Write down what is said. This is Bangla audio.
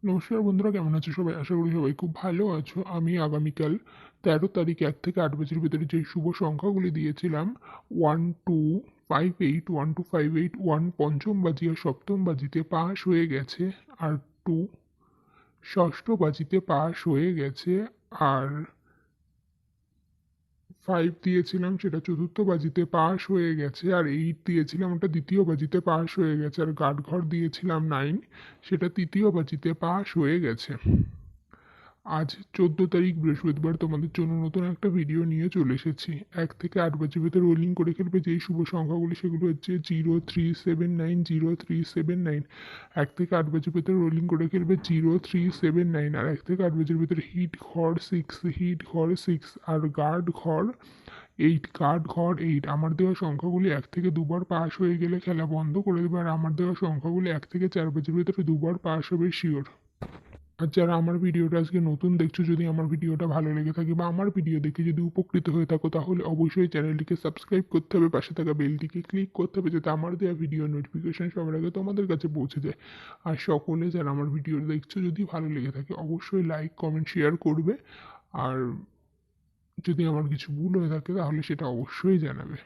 নমস্কার বন্ধুরা, কেমন আছো সবাই? আশা করি সবাই খুব ভালো আছো। আমি আগামীকাল ১৩ তারিখ ১ থেকে ৮ বাজের ভিতরে যে শুভ সংখ্যাগুলি দিয়েছিলাম 1258, 1258, 1 পঞ্চম বাজি আর সপ্তম বাজিতে পাস হয়ে গেছে, আর 2 ষষ্ঠ বাজিতে পাস হয়ে গেছে, আর 5 দিয়েছিলাম সেটা চতুর্থ বাজিতে পাস হয়ে গেছে, আর 8 দিয়েছিলাম ওটা দ্বিতীয় বাজিতে পাস হয়ে গেছে, আর গাড ঘর দিয়েছিলাম 9, সেটা তৃতীয় বাজিতে পাস হয়ে গেছে। আজ ১৪ তারিখ বৃহস্পতিবার তোমাদের জন্য নতুন একটা ভিডিও নিয়ে চলে এসেছি। ১ থেকে ৮ বাজের ভেতরে রোলিং করে খেলবে যেই শুভ সংখ্যাগুলি সেগুলো হচ্ছে 0379, 0379। ১ থেকে ৮ বাজের ভেতরে রোলিং করে খেলবে 0379, আর ১ থেকে ৮ বাজের ভেতরে হিট ঘর 6, হিট ঘর 6, আর গার্ড ঘর 8, গার্ড ঘর 8। আমার দেওয়া সংখ্যাগুলি ১ থেকে দুবার পাস হয়ে গেলে খেলা বন্ধ করে দেবে, আর আমার দেওয়া সংখ্যাগুলি ১ থেকে ৪ বাজের ভেতরে দুবার পাস হবে শিওর। আর যারা আমার ভিডিওটা আজকে নতুন দেখছো, যদি আমার ভিডিওটা ভালো লেগে থাকে বা আমার ভিডিও দেখে যদি উপকৃত হয়ে থাকো, তাহলে অবশ্যই চ্যানেলটিকে সাবস্ক্রাইব করতে হবে, পাশে থাকা বেলটিকে ক্লিক করতে হবে, যাতে আমার দেওয়া ভিডিও নোটিফিকেশন সবার আগে তোমাদের কাছে পৌঁছে যায়। আর সকলে যারা আমার ভিডিও দেখছো, যদি ভালো লেগে থাকে অবশ্যই লাইক, কমেন্ট, শেয়ার করবে। আর যদি আমার কিছু ভুল হয়ে থাকে তাহলে সেটা অবশ্যই জানাবে।